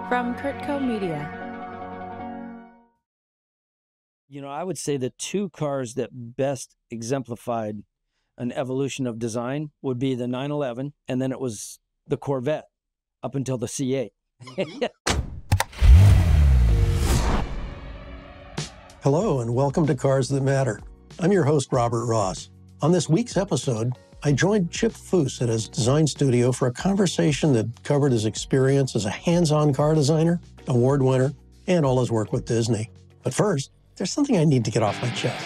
From Kurtco Media. You know, I would say the two cars that best exemplified an evolution of design would be the 911, and then it was the Corvette up until the C8. Hello, and welcome to Cars That Matter. I'm your host, Robert Ross. On this week's episode, I joined Chip Foose at his design studio for a conversation that covered his experience as a hands-on car designer, award winner, and all his work with Disney. But first, there's something I need to get off my chest.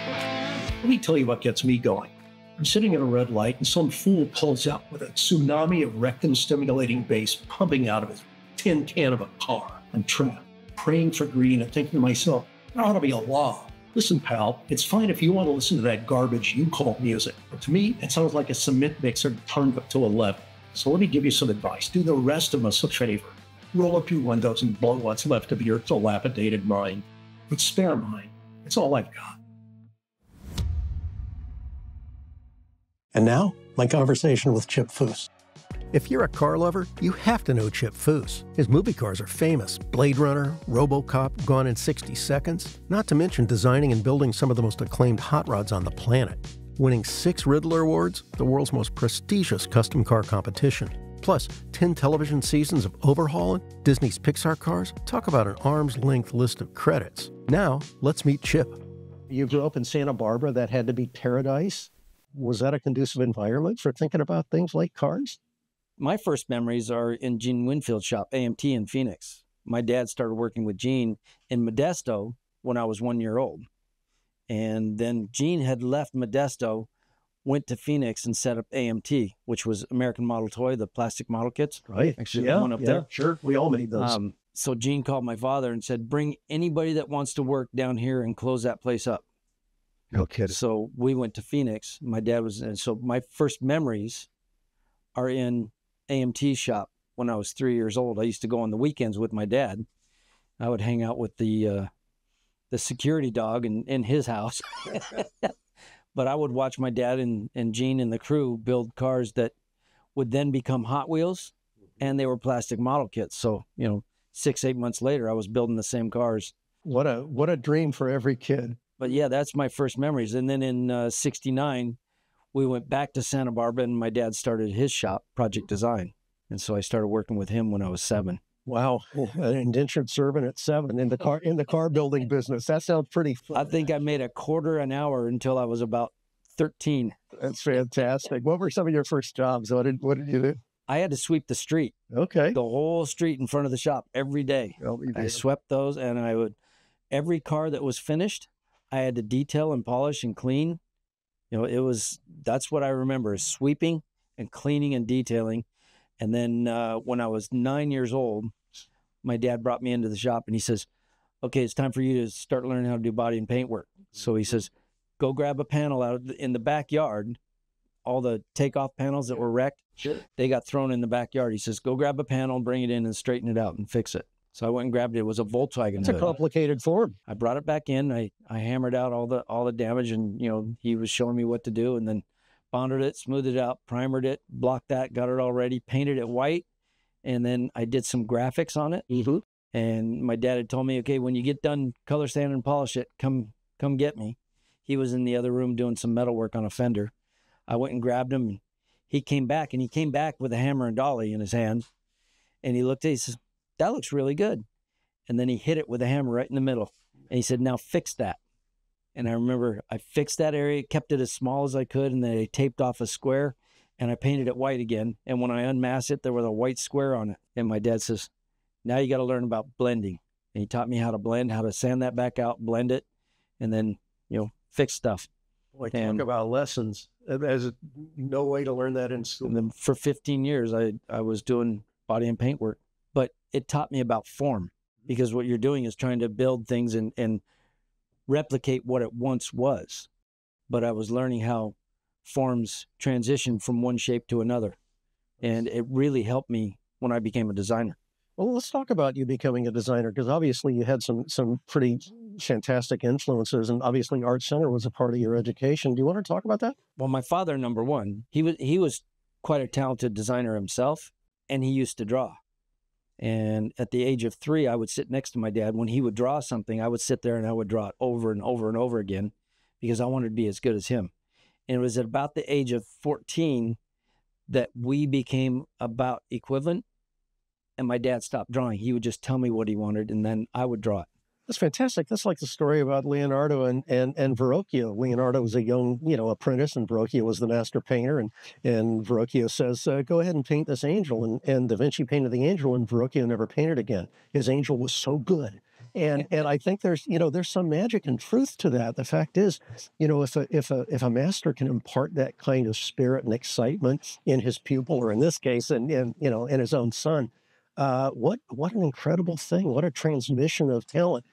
Let me tell you what gets me going. I'm sitting at a red light and some fool pulls out with a tsunami of rectum-stimulating bass pumping out of his tin can of a car. I'm trapped, praying for green and thinking to myself, there ought to be a law. Listen, pal, it's fine if you want to listen to that garbage you call music. But to me, it sounds like a cement mixer turned up to 11. So let me give you some advice. Do the rest of us a favor. Roll up your windows and blow what's left of your dilapidated mind. But spare mine. It's all I've got. And now, my conversation with Chip Foose. If you're a car lover, you have to know Chip Foose. His movie cars are famous. Blade Runner, RoboCop, Gone in 60 Seconds, not to mention designing and building some of the most acclaimed hot rods on the planet. Winning 6 Ridler Awards, the world's most prestigious custom car competition. Plus, 10 television seasons of Overhaulin, Disney's Pixar cars. Talk about an arm's-length list of credits. Now, let's meet Chip. You grew up in Santa Barbara. That had to be paradise. Was that a conducive environment for thinking about things like cars? My first memories are in Gene Winfield's shop, AMT in Phoenix. My dad started working with Gene in Modesto when I was 1 year old. And then Gene had left Modesto, went to Phoenix and set up AMT, which was American Model Toy, the plastic model kits. Right. Actually, one up there. Sure. We all made those. So Gene called my father and said, bring anybody that wants to work down here and close that place up. No kidding. So we went to Phoenix. My dad was, and so my first memories are in AMT shop when I was 3 years old. I used to go on the weekends with my dad. I would hang out with the security dog in his house. But I would watch my dad and Gene and the crew build cars that would then become Hot Wheels, and they were plastic model kits. So, 6-8 months later, I was building the same cars. What a dream for every kid. But yeah, that's my first memories. And then in 69, we went back to Santa Barbara, and my dad started his shop, Project Design. And so I started working with him when I was 7. Wow, an indentured servant at 7 in the car building business. That sounds pretty fun. I think I made $0.25 an hour until I was about 13. That's fantastic. What were some of your first jobs? What did you do? I had to sweep the street. Okay. The whole street in front of the shop every day. Well, I swept those, and every car that was finished, I had to detail and polish and clean. That's what I remember, is sweeping and cleaning and detailing. And then when I was 9 years old, my dad brought me into the shop and he says, okay, it's time for you to start learning how to do body and paint work. So he says, go grab a panel out in the backyard. All the takeoff panels that were wrecked, they got thrown in the backyard. He says, go grab a panel, bring it in and straighten it out and fix it. So I went and grabbed it. It was a Volkswagen. It's a complicated form. I brought it back in. I hammered out all the damage, and he was showing me what to do, and then bonded it, smoothed it out, primered it, blocked that, got it all ready, painted it white, and then I did some graphics on it. Mm-hmm. And my dad had told me, okay, when you get done color sand and polish it, come get me. He was in the other room doing some metal work on a fender. I went and grabbed him, and he came back with a hammer and dolly in his hand, and he looked at it, he says, that looks really good. And then he hit it with a hammer right in the middle. And he said, now fix that. And I remember I fixed that area, kept it as small as I could, and then I taped off a square, and I painted it white again. And when I unmasked it, there was a white square on it. And my dad says, now you got to learn about blending. And he taught me how to blend, how to sand that back out, blend it, and then, fix stuff. Boy, talk about lessons. There's no way to learn that in school. And then for 15 years, I was doing body and paint work. But it taught me about form, because what you're doing is trying to build things and replicate what it once was. But I was learning how forms transition from one shape to another. And it really helped me when I became a designer. Well, let's talk about you becoming a designer, because obviously you had some pretty fantastic influences, and obviously Art Center was a part of your education. Do you want to talk about that? Well, my father, number one, he was quite a talented designer himself, and he used to draw. And at the age of 3, I would sit next to my dad. When he would draw something, I would sit there and I would draw it over and over and over again because I wanted to be as good as him. And it was at about the age of 14 that we became about equivalent, and my dad stopped drawing. He would just tell me what he wanted, and then I would draw it. That's fantastic. That's like the story about Leonardo and Verrocchio. Leonardo was a young, apprentice, and Verrocchio was the master painter. And Verrocchio says, go ahead and paint this angel. And Da Vinci painted the angel, and Verrocchio never painted again. His angel was so good. And I think there's some magic and truth to that. The fact is, if a master can impart that kind of spirit and excitement in his pupil, or in this case, in his own son, what an incredible thing! What a transmission of talent.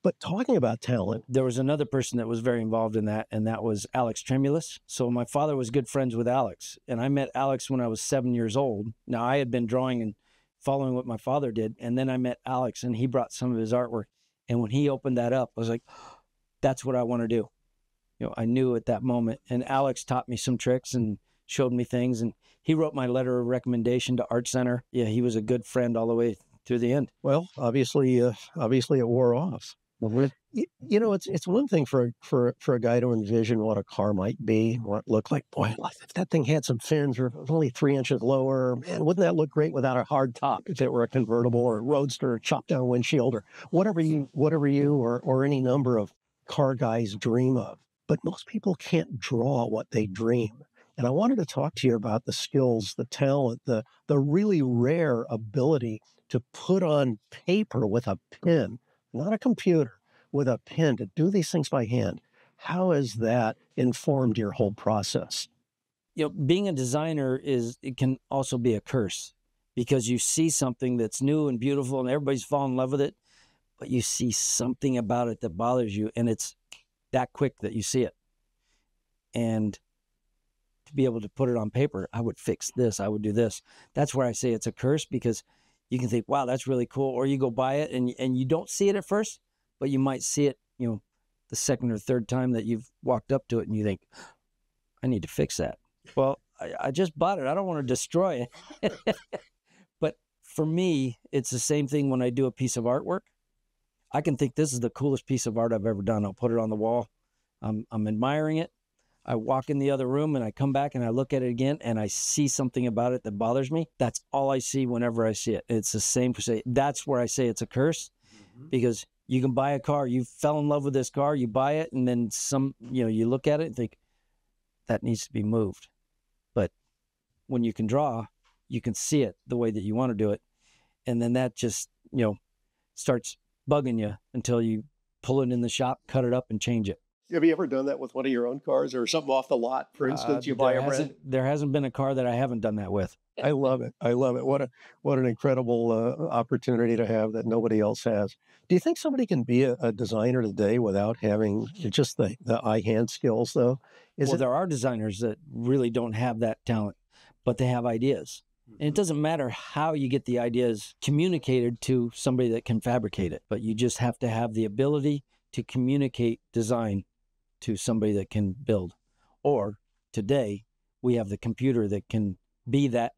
But talking about talent, there was another person that was very involved in that, and that was Alex Tremulous. So my father was good friends with Alex, and I met Alex when I was 7 years old. Now, I had been drawing and following what my father did, and then I met Alex, and he brought some of his artwork. And when he opened that up, I was like, that's what I want to do. I knew at that moment. And Alex taught me some tricks and showed me things, and he wrote my letter of recommendation to Art Center. Yeah, he was a good friend all the way through the end. Well, obviously it wore off. It's one thing for a guy to envision what a car might be, what it looked like. Boy, if that thing had some fins or only 3 inches lower, man, wouldn't that look great without a hard top? If it were a convertible or a roadster, or chopped down windshield, or whatever you or any number of car guys dream of. But most people can't draw what they dream. And I wanted to talk to you about the skills, the talent, the really rare ability to put on paper with a pen, not a computer, with a pen, to do these things by hand. How has that informed your whole process? Being a designer it can also be a curse, because you see something that's new and beautiful and everybody's falling in love with it, but you see something about it that bothers you, and it's that quick that you see it. And to be able to put it on paper, I would fix this, I would do this. That's where I say it's a curse, because you can think, wow, that's really cool. Or you go buy it and you don't see it at first, but you might see it, the second or third time that you've walked up to it, and you think, I need to fix that. Well, I just bought it. I don't want to destroy it. But for me, it's the same thing when I do a piece of artwork. I can think this is the coolest piece of art I've ever done. I'll put it on the wall. I'm admiring it. I walk in the other room and I come back and I look at it again and I see something about it that bothers me. That's all I see whenever I see it. It's the same for say. That's where I say it's a curse, because you can buy a car. You fell in love with this car. You buy it, and then you look at it and think that needs to be moved. But when you can draw, you can see it the way that you want to do it, and then that just starts bugging you until you pull it in the shop, cut it up, and change it. Have you ever done that with one of your own cars, or something off the lot? For instance, you buy a brand. There hasn't been a car that I haven't done that with. I love it. I love it. What an incredible opportunity to have that nobody else has. Do you think somebody can be a designer today without having just the eye-hand skills, though? There are designers that really don't have that talent, but they have ideas. And it doesn't matter how you get the ideas communicated to somebody that can fabricate it, but you just have to have the ability to communicate design to somebody that can build. Or today, we have the computer that can be that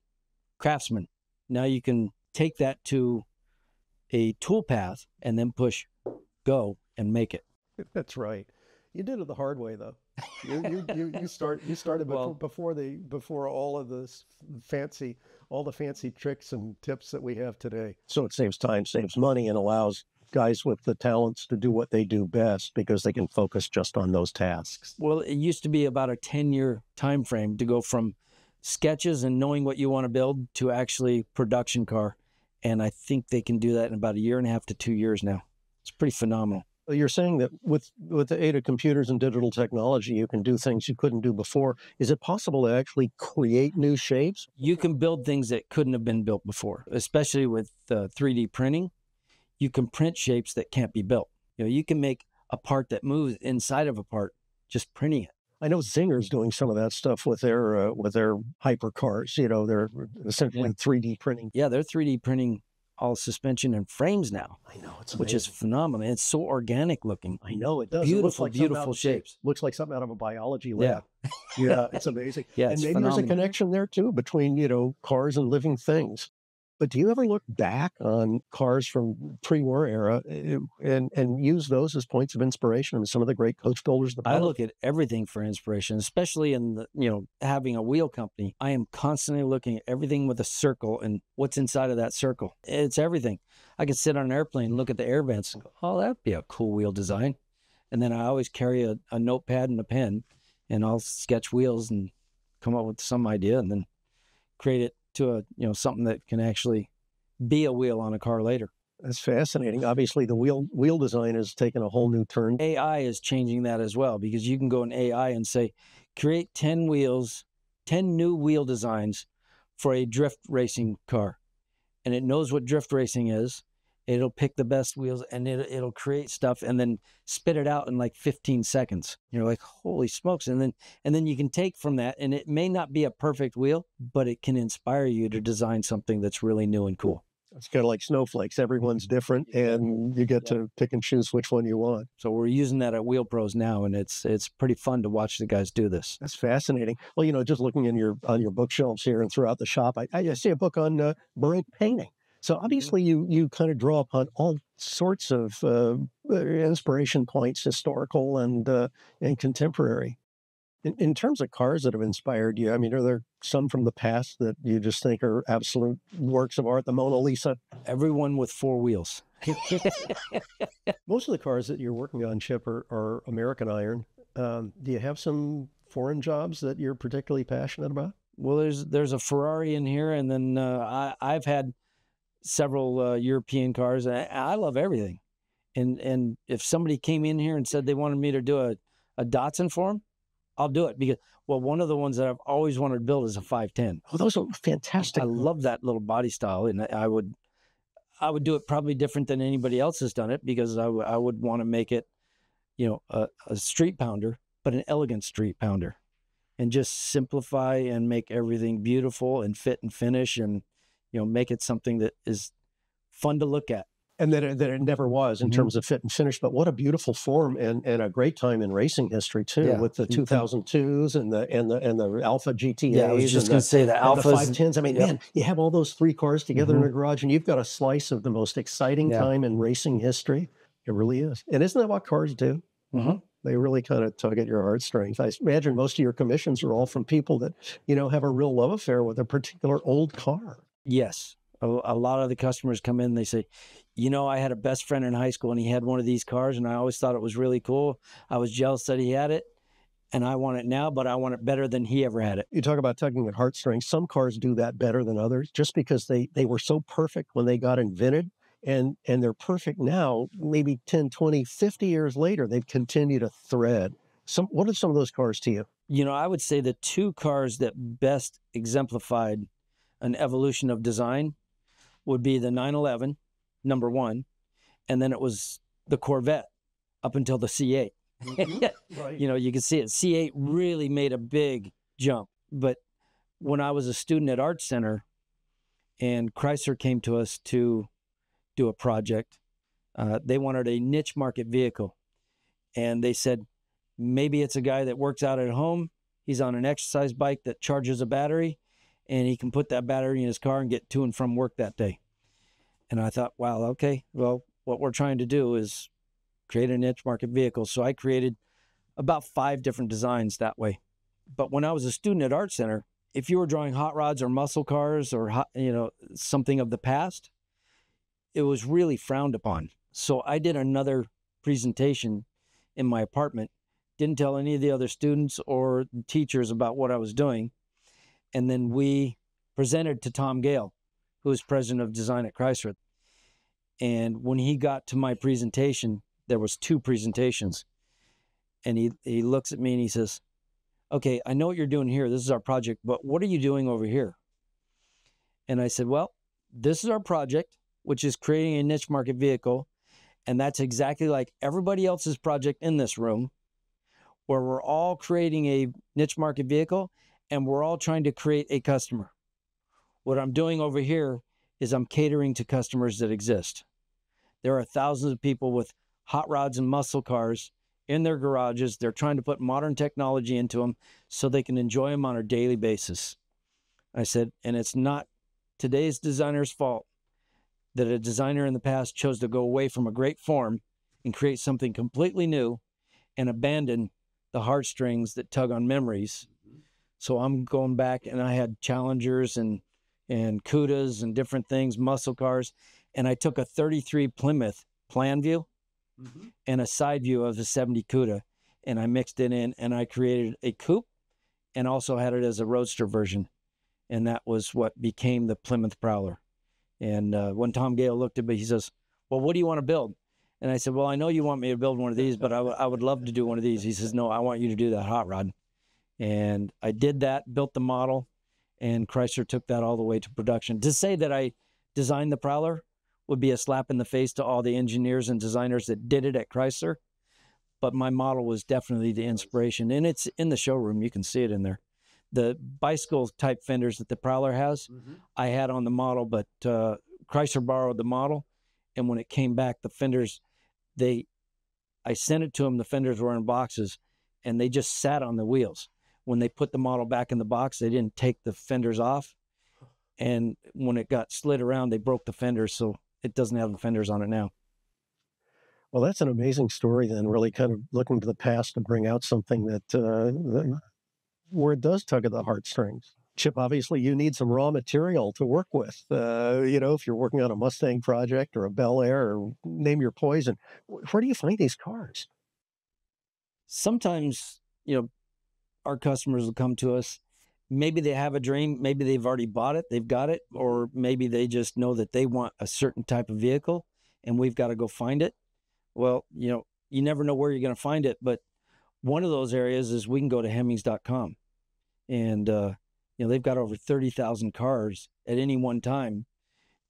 craftsman. Now you can take that to a tool path and then push go and make it. That's right. You did it the hard way, though. You started before all of this all the fancy tricks and tips that we have today. So it saves time, saves money, and allows guys with the talents to do what they do best, because they can focus just on those tasks. Well, it used to be about a 10-year time frame to go from sketches and knowing what you want to build to actually production car. And I think they can do that in about 1.5 to 2 years now. It's pretty phenomenal. You're saying that with the aid of computers and digital technology, you can do things you couldn't do before. Is it possible to actually create new shapes? You can build things that couldn't have been built before, especially with 3D printing. You can print shapes that can't be built. You can make a part that moves inside of a part, just printing it. I know Zinger's doing some of that stuff with their hypercars. They're essentially 3D printing. Yeah, they're 3D printing all suspension and frames now. I know, it's amazing. Which is phenomenal. It's so organic looking. I know, it does. Beautiful, it beautiful shapes. Looks like something out of a biology lab. Yeah, it's amazing. Yeah, and it's maybe phenomenal. There's a connection there too between cars and living things. But do you ever look back on cars from pre-war era and use those as points of inspiration? I mean, some of the great coach builders. I look at everything for inspiration, especially in the, having a wheel company. I am constantly looking at everything with a circle and what's inside of that circle. It's everything. I could sit on an airplane and look at the air vents and go, oh, that'd be a cool wheel design. And then I always carry a notepad and a pen, and I'll sketch wheels and come up with some idea and then create it to something that can actually be a wheel on a car later. That's fascinating. Obviously, the wheel design has taken a whole new turn. AI is changing that as well, because you can go in AI and say, create 10 new wheel designs for a drift racing car. And it knows what drift racing is. It'll pick the best wheels and it'll create stuff and then spit it out in like 15 seconds. You're like, holy smokes. And then you can take from that, and it may not be a perfect wheel, but it can inspire you to design something that's really new and cool. It's kind of like snowflakes. Everyone's different, and you get to pick and choose which one you want. So we're using that at Wheel Pros now, and it's pretty fun to watch the guys do this. That's fascinating. Well, just looking on your bookshelves here and throughout the shop, I see a book on brake painting. So obviously you kind of draw upon all sorts of inspiration points, historical and contemporary. In terms of cars that have inspired you, I mean, are there some from the past that you just think are absolute works of art? The Mona Lisa? Everyone with four wheels. Most of the cars that you're working on, Chip, are American iron. Do you have some foreign jobs that you're particularly passionate about? Well, there's a Ferrari in here, and then I've had several European cars. I love everything. And if somebody came in here and said they wanted me to do a Datsun for them, I'll do it, because, one of the ones that I've always wanted to build is a 510. Oh, those are fantastic. I love that little body style, and I would do it probably different than anybody else has done it, because I would want to make it, a street pounder, but an elegant street pounder, and just simplify and make everything beautiful and fit and finish, and make it something that is fun to look at. And that it never was in terms of fit and finish, but what a beautiful form and a great time in racing history too, with the 2002s and the Alpha GTAs. Yeah, I was just going to say the Alphas. The 510s. I mean, man, you have all those three cars together in a garage, and you've got a slice of the most exciting time in racing history. It really is. And isn't that what cars do? They really kind of tug at your heartstrings. I imagine most of your commissions are all from people that, have a real love affair with a particular old car. Yes. A lot of the customers come in and they say, I had a best friend in high school and he had one of these cars, and I always thought it was really cool. I was jealous that he had it, and I want it now, but I want it better than he ever had it. You talk about tugging at heartstrings. Some cars do that better than others, just because they were so perfect when they got invented, and they're perfect now, maybe 10, 20, 50 years later, they've continued to thread. What are some of those cars to you? I would say the two cars that best exemplified an evolution of design would be the 911, number one, and then it was the Corvette up until the C8. Right. You can see it. C8 really made a big jump. But when I was a student at Art Center and Chrysler came to us to do a project, they wanted a niche market vehicle. And they said, maybe it's a guy that works out at home. He's on an exercise bike that charges a battery, and he can put that battery in his car and get to and from work that day. And I thought, wow, okay, well, what we're trying to do is create a niche market vehicle. So I created about 5 different designs that way. But when I was a student at Art Center, if you were drawing hot rods or muscle cars or, something of the past, it was really frowned upon. So I did another presentation in my apartment, didn't tell any of the other students or teachers about what I was doing. And then we presented to Tom Gale, who was president of design at Chrysler. And when he got to my presentation, there was 2 presentations. And he looks at me and he says, okay, I know what you're doing here. This is our project, but what are you doing over here? And I said, well, this is our project, which is creating a niche market vehicle. And that's exactly like everybody else's project in this room, where we're all creating a niche market vehicle and we're all trying to create a customer. What I'm doing over here is I'm catering to customers that exist. There are thousands of people with hot rods and muscle cars in their garages. They're trying to put modern technology into them so they can enjoy them on a daily basis. I said, and it's not today's designer's fault that a designer in the past chose to go away from a great form and create something completely new and abandon the heartstrings that tug on memories. So I'm going back, and I had Challengers and Cudas and different things, muscle cars, and I took a 33 Plymouth plan view and a side view of the 70 Cuda, and I mixed it in, and I created a coupe and also had it as a roadster version. And that was what became the Plymouth Prowler. And when Tom Gale looked at me, he says, well, what do you want to build? And I said, well, I know you want me to build one of these, but I would love to do one of these. He says, no, I want you to do that hot rod. And I did that, built the model, and Chrysler took that all the way to production. To say that I designed the Prowler would be a slap in the face to all the engineers and designers that did it at Chrysler. But my model was definitely the inspiration. And it's in the showroom. You can see it in there. The bicycle type fenders that the Prowler has, I had on the model, but Chrysler borrowed the model. And when it came back, the fenders, I sent it to them. The fenders were in boxes, and they just sat on the wheels. When they put the model back in the box, they didn't take the fenders off. And when it got slid around, they broke the fenders. So it doesn't have the fenders on it now. Well, that's an amazing story then, really kind of looking to the past to bring out something that where it does tug at the heartstrings. Chip, obviously you need some raw material to work with. If you're working on a Mustang project or a Bel Air, or name your poison, where do you find these cars? Sometimes, our customers will come to us. Maybe they have a dream. Maybe they've already bought it. They've got it. Or maybe they just know that they want a certain type of vehicle and we've got to go find it. Well, you never know where you're going to find it. But one of those areas is we can go to Hemmings.com. And, they've got over 30,000 cars at any one time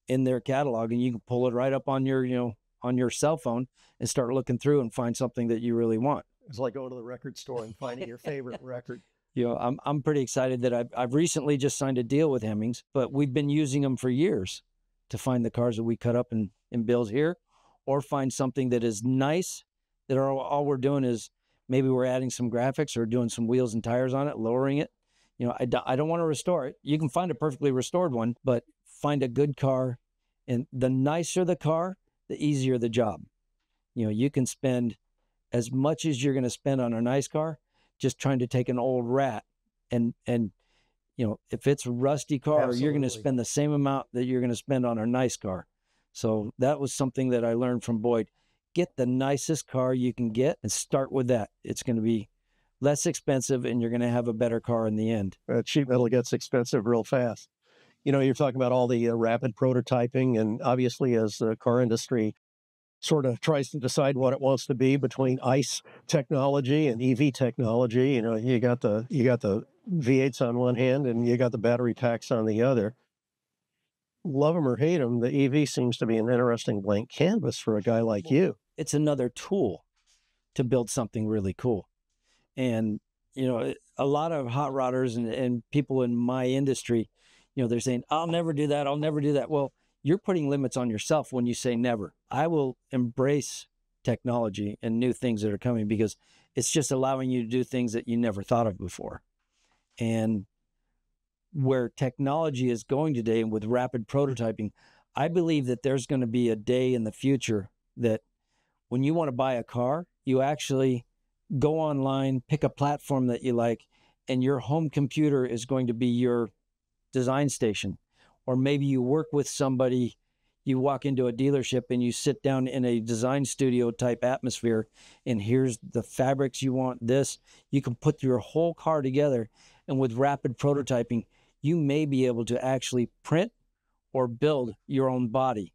in their catalog. And you can pull it right up on your cell phone and start looking through and find something that you really want. It's like going to the record store and finding your favorite record. I'm pretty excited that I've recently just signed a deal with Hemmings, but we've been using them for years to find the cars that we cut up and build here, or find something that is nice, that all we're doing is maybe we're adding some graphics or doing some wheels and tires on it, lowering it. I don't want to restore it. You can find a perfectly restored one, but find a good car, and the nicer the car, the easier the job. You can spend as much as you're going to spend on a nice car just trying to take an old rat and if it's a rusty car, Absolutely. You're going to spend the same amount that you're going to spend on a nice car. So that was something that I learned from Boyd. Get the nicest car you can get and start with that. It's going to be less expensive and you're going to have a better car in the end. Cheap metal gets expensive real fast. You're talking about all the rapid prototyping, and obviously as the car industry sort of tries to decide what it wants to be between ICE technology and EV technology, you got the V8s on one hand and you got the battery packs on the other. Love them or hate them, the EV seems to be an interesting blank canvas for a guy like you. It's another tool to build something really cool. And, a lot of hot rodders and people in my industry, they're saying, I'll never do that. I'll never do that. Well, you're putting limits on yourself when you say never. I will embrace technology and new things that are coming because it's just allowing you to do things that you never thought of before. And where technology is going today, and with rapid prototyping, I believe that there's going to be a day in the future that when you want to buy a car, you actually go online, pick a platform that you like, and your home computer is going to be your design station. Or maybe you work with somebody, you walk into a dealership and you sit down in a design studio type atmosphere, and here's the fabrics you want, this. You can put your whole car together, and with rapid prototyping, you may be able to actually print or build your own body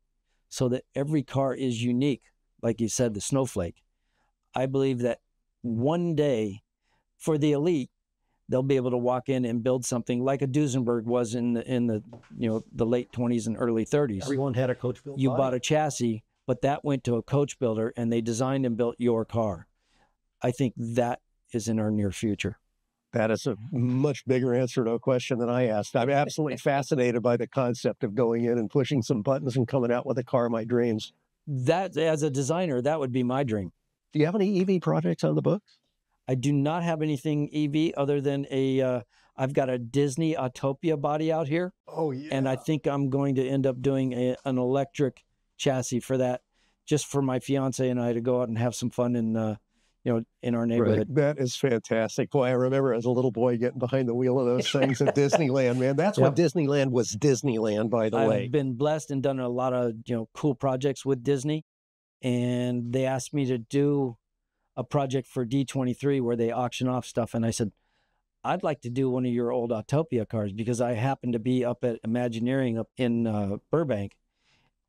so that every car is unique. Like you said, the snowflake. I believe that one day for the elite, they'll be able to walk in and build something like a Duesenberg was in the late 20s and early 30s. Everyone had a coach built. You bought a chassis, but that went to a coach builder and they designed and built your car. I think that is in our near future. That is a much bigger answer to a question than I asked. I'm absolutely fascinated by the concept of going in and pushing some buttons and coming out with a car of my dreams. That, as a designer, that would be my dream. Do you have any EV projects on the books? I do not have anything EV other than a I've got a Disney Autopia body out here. Oh, yeah. And I think I'm going to end up doing an electric chassis for that, just for my fiance and I to go out and have some fun in, in our neighborhood. Right. That is fantastic. Boy, I remember as a little boy getting behind the wheel of those things at Disneyland, man. That's when Disneyland was Disneyland, by the way. I've been blessed and done a lot of, cool projects with Disney. And they asked me to do a project for D23 where they auction off stuff. And I said, I'd like to do one of your old Autopia cars, because I happened to be up at Imagineering up in Burbank,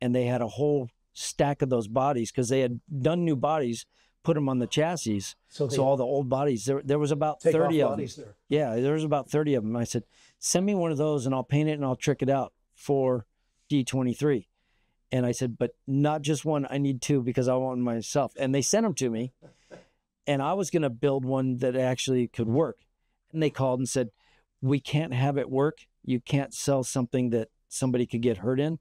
and they had a whole stack of those bodies because they had done new bodies, put them on the chassis. So all the old bodies, there was about 30 of them. There. Yeah, there was about 30 of them. I said, send me one of those and I'll paint it and I'll trick it out for D23. And I said, but not just one, I need two because I want myself. And they sent them to me. And I was going to build one that actually could work. And they called and said, we can't have it work. You can't sell something that somebody could get hurt in.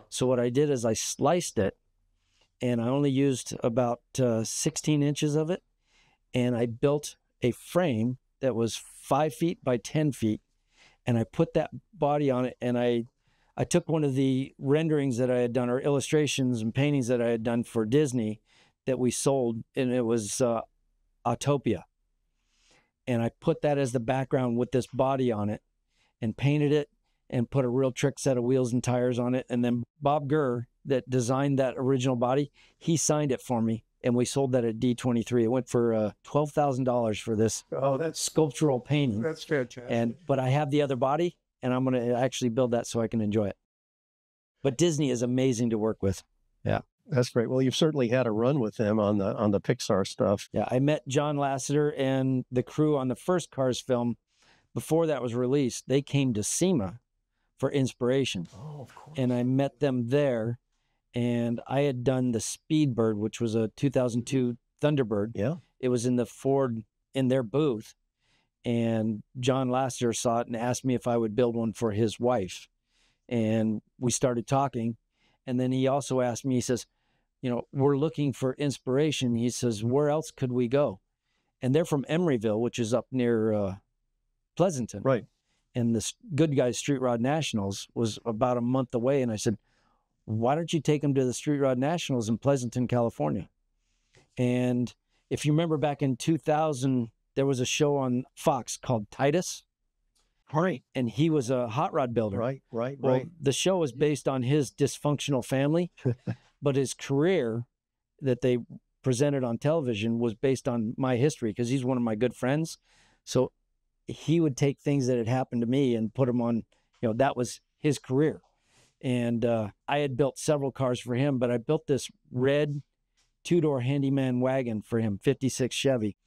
So what I did is I sliced it, and I only used about 16 inches of it. And I built a frame that was 5 feet by 10 feet. And I put that body on it. And I took one of the renderings that I had done, or illustrations and paintings that I had done for Disney that we sold. And it was Autopia. And I put that as the background with this body on it and painted it and put a real trick set of wheels and tires on it. And then Bob Gurr, that designed that original body, he signed it for me. And we sold that at D23. It went for $12,000 for this sculptural painting. That's fantastic. But I have the other body, and I'm going to actually build that so I can enjoy it. But Disney is amazing to work with. Yeah. That's great. Well, you've certainly had a run with them on the Pixar stuff. Yeah, I met John Lasseter and the crew on the first Cars film. Before that was released, they came to SEMA for inspiration. Oh, of course. And I met them there, and I had done the Speedbird, which was a 2002 Thunderbird. Yeah. It was in the Ford, in their booth, and John Lasseter saw it and asked me if I would build one for his wife. And we started talking, and then he also asked me, he says, we're looking for inspiration. He says, where else could we go? And they're from Emeryville, which is up near Pleasanton. Right. And the Good Guys Street Rod Nationals was about a month away. And I said, why don't you take them to the Street Rod Nationals in Pleasanton, California? And if you remember back in 2000, there was a show on Fox called Titus. Right. And he was a hot rod builder. Right. The show was based on his dysfunctional family. But his career that they presented on television was based on my history, because he's one of my good friends. So he would take things that had happened to me and put them on, that was his career. And I had built several cars for him, but I built this red 2-door handyman wagon for him, 56 Chevy.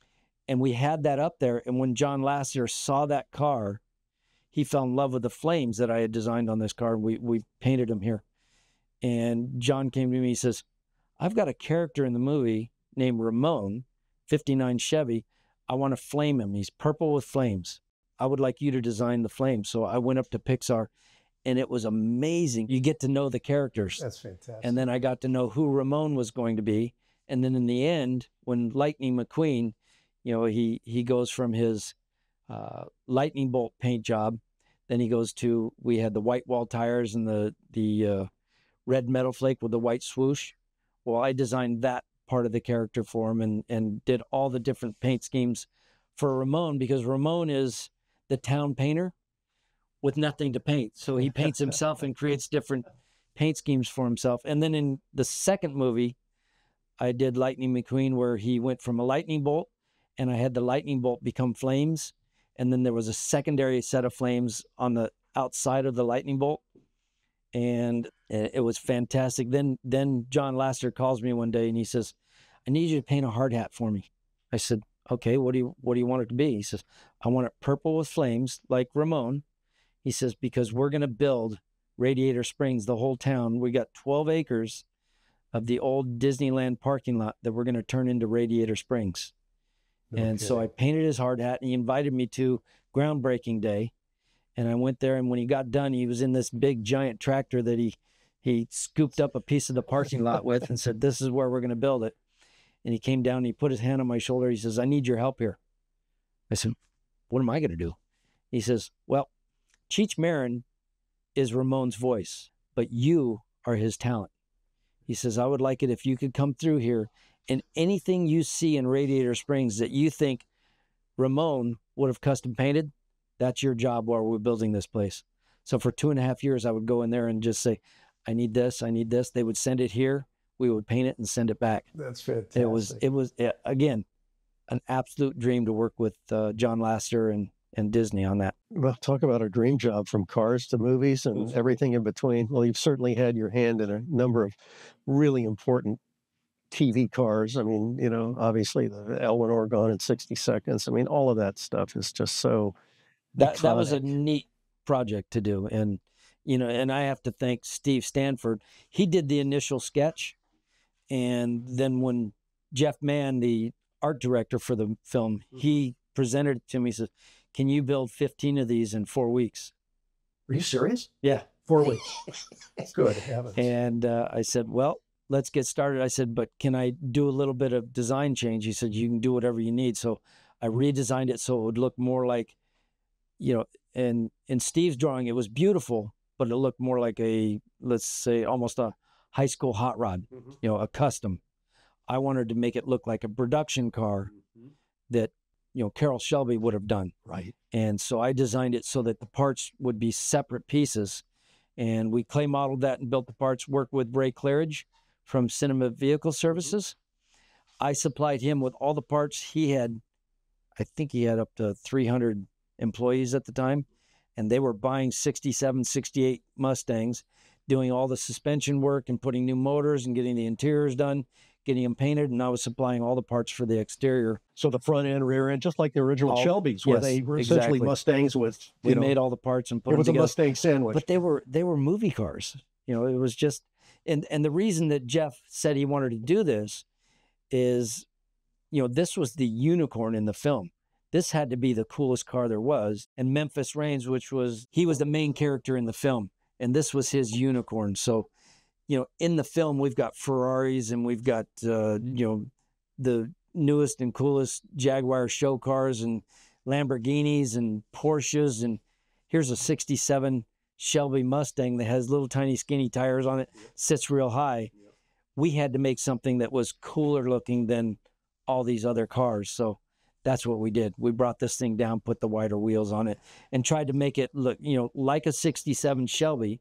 And we had that up there. And when John Lasseter saw that car, he fell in love with the flames that I had designed on this car. We painted them here. And John came to me, he says, I've got a character in the movie named Ramon, 59 Chevy. I want to flame him. He's purple with flames. I would like you to design the flames. So I went up to Pixar, and it was amazing. You get to know the characters. That's fantastic. And then I got to know who Ramon was going to be. And then in the end, when Lightning McQueen, he goes from his lightning bolt paint job, then he goes to, we had the white wall tires and the red metal flake with the white swoosh. Well, I designed that part of the character for him and did all the different paint schemes for Ramon, because Ramon is the town painter with nothing to paint. So he paints himself and creates different paint schemes for himself. And then in the second movie, I did Lightning McQueen, where he went from a lightning bolt, and I had the lightning bolt become flames. And then there was a secondary set of flames on the outside of the lightning bolt. And it was fantastic. Then John Lasseter calls me one day and he says, I need you to paint a hard hat for me. I said, okay, what do you want it to be? He says, I want it purple with flames like Ramon. He says, because we're going to build Radiator Springs, the whole town. We got 12 acres of the old Disneyland parking lot that we're going to turn into Radiator Springs. Okay. And so I painted his hard hat, and he invited me to groundbreaking day. And I went there, and when he got done, he was in this big giant tractor that he scooped up a piece of the parking lot with and said, this is where we're going to build it. And he came down and he put his hand on my shoulder. He says, I need your help here. I said, what am I going to do? He says, well, Cheech Marin is Ramon's voice, but you are his talent. He says, I would like it if you could come through here and anything you see in Radiator Springs that you think Ramon would have custom painted, that's your job while we're building this place. So for 2.5 years, I would go in there and just say, I need this, I need this. They would send it here. We would paint it and send it back. That's fantastic. It was again, an absolute dream to work with John Lasseter and Disney on that. Well, talk about a dream job, from cars to movies and everything in between. Well, you've certainly had your hand in a number of really important TV cars. I mean, you know, obviously the Eleanor Gone in 60 Seconds. I mean, all of that stuff is just so that was a neat project to do. And, you know, and I have to thank Steve Stanford. He did the initial sketch. And then when Jeff Mann, the art director for the film, he presented it to me, he says, can you build 15 of these in 4 weeks? Are you serious? Yeah. 4 weeks. Good heavens. And I said, well, let's get started. I said, but can I do a little bit of design change? He said, you can do whatever you need. So I redesigned it so it would look more like, you know, and in Steve's drawing, it was beautiful, but it looked more like a, let's say, almost a high school hot rod, you know, a custom. I wanted to make it look like a production car that, you know, Carroll Shelby would have done. Right. And so I designed it so that the parts would be separate pieces. And we clay modeled that and built the parts, worked with Ray Claridge from Cinema Vehicle Services. I supplied him with all the parts. He had, I think he had up to 300 employees at the time, and they were buying 67, 68 Mustangs, doing all the suspension work and putting new motors and getting the interiors done, getting them painted, and I was supplying all the parts for the exterior. So the front end, rear end, just like the original Shelbys, where they were essentially exactly. Mustangs with, we made all the parts and put them together. It was a Mustang sandwich. But they were movie cars. You know, it was just, and the reason that Jeff said he wanted to do this is, you know, this was the unicorn in the film. This had to be the coolest car there was. And Memphis Reigns, he was the main character in the film, and this was his unicorn. So, you know, in the film, we've got Ferraris and we've got, you know, the newest and coolest Jaguar show cars and Lamborghinis and Porsches. And here's a 67 Shelby Mustang that has little tiny skinny tires on it, sits real high. We had to make something that was cooler looking than all these other cars. So that's what we did. We brought this thing down, put the wider wheels on it, and tried to make it look, you know, like a 67 Shelby,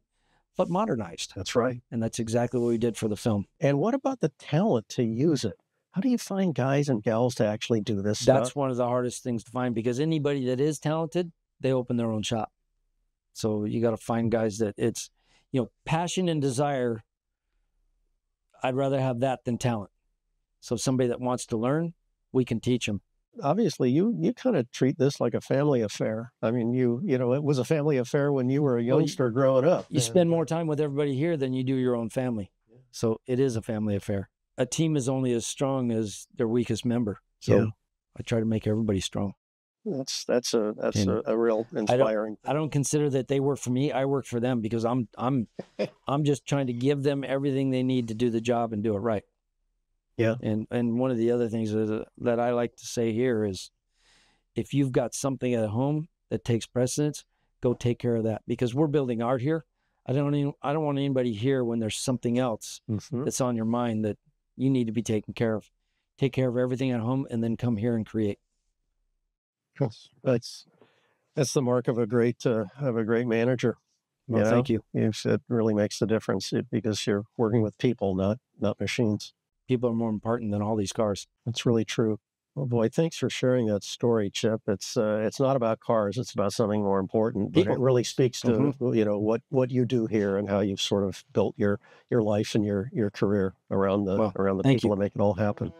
but modernized. That's right. And that's exactly what we did for the film. And what about the talent to use it? How do you find guys and gals to actually do this stuff? That's one of the hardest things to find, because anybody that is talented, they open their own shop. So you got to find guys that it's, you know, passion and desire. I'd rather have that than talent. So somebody that wants to learn, we can teach them. Obviously, you kind of treat this like a family affair. I mean, you know, it was a family affair when you were a youngster growing up. You spend more time with everybody here than you do your own family. So it is a family affair. A team is only as strong as their weakest member. So I try to make everybody strong. That's a real inspiring. I don't consider that they work for me. I work for them, because I'm just trying to give them everything they need to do the job and do it right. Yeah. And one of the other things that I like to say here is, if you've got something at home that takes precedence, go take care of that, because we're building art here. I don't want anybody here when there's something else that's on your mind that you need to be taken care of. Take care of everything at home and then come here and create. That's the mark of a great manager. Well, thank you. It really makes the difference, because you're working with people, not machines. People are more important than all these cars. That's really true. Oh boy, thanks for sharing that story, Chip. It's not about cars; it's about something more important. But it really speaks to you know what you do here and how you've sort of built your life and your career around the people that make it all happen.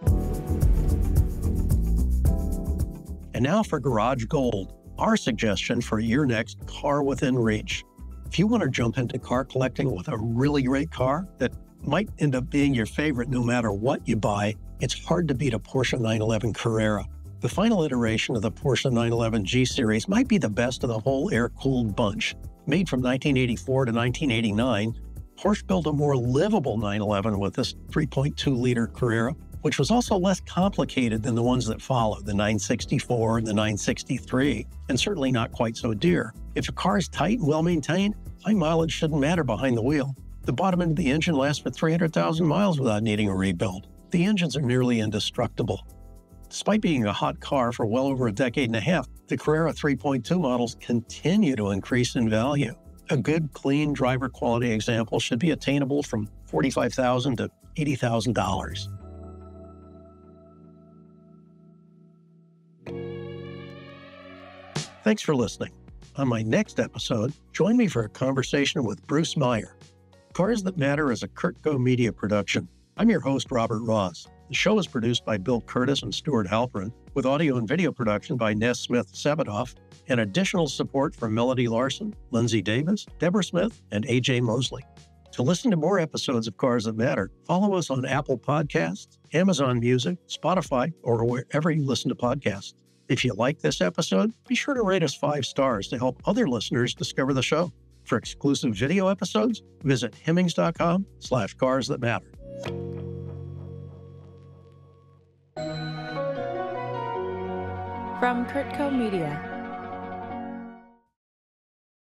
And now for Garage Gold, our suggestion for your next car within reach. If you want to jump into car collecting with a really great car that might end up being your favorite no matter what you buy, it's hard to beat a Porsche 911 Carrera. The final iteration of the Porsche 911 G Series might be the best of the whole air-cooled bunch. Made from 1984 to 1989, Porsche built a more livable 911 with this 3.2-liter Carrera. which was also less complicated than the ones that followed, the 964 and the 963, and certainly not quite so dear. If a car is tight and well-maintained, high mileage shouldn't matter behind the wheel. The bottom end of the engine lasts for 300,000 miles without needing a rebuild. The engines are nearly indestructible. Despite being a hot car for well over a decade and a half, the Carrera 3.2 models continue to increase in value. A good, clean driver quality example should be attainable from $45,000 to $80,000. Thanks for listening. On my next episode, join me for a conversation with Bruce Meyer. Cars That Matter is a Kurtco Media production. I'm your host, Robert Ross. The show is produced by Bill Curtis and Stuart Halperin, with audio and video production by Ness Smith-Sabadoff, and additional support from Melody Larson, Lindsay Davis, Deborah Smith, and AJ Mosley. To listen to more episodes of Cars That Matter, follow us on Apple Podcasts, Amazon Music, Spotify, or wherever you listen to podcasts. If you like this episode, be sure to rate us 5 stars to help other listeners discover the show. For exclusive video episodes, visit hemmings.com/cars that matter. From Kurtco Media.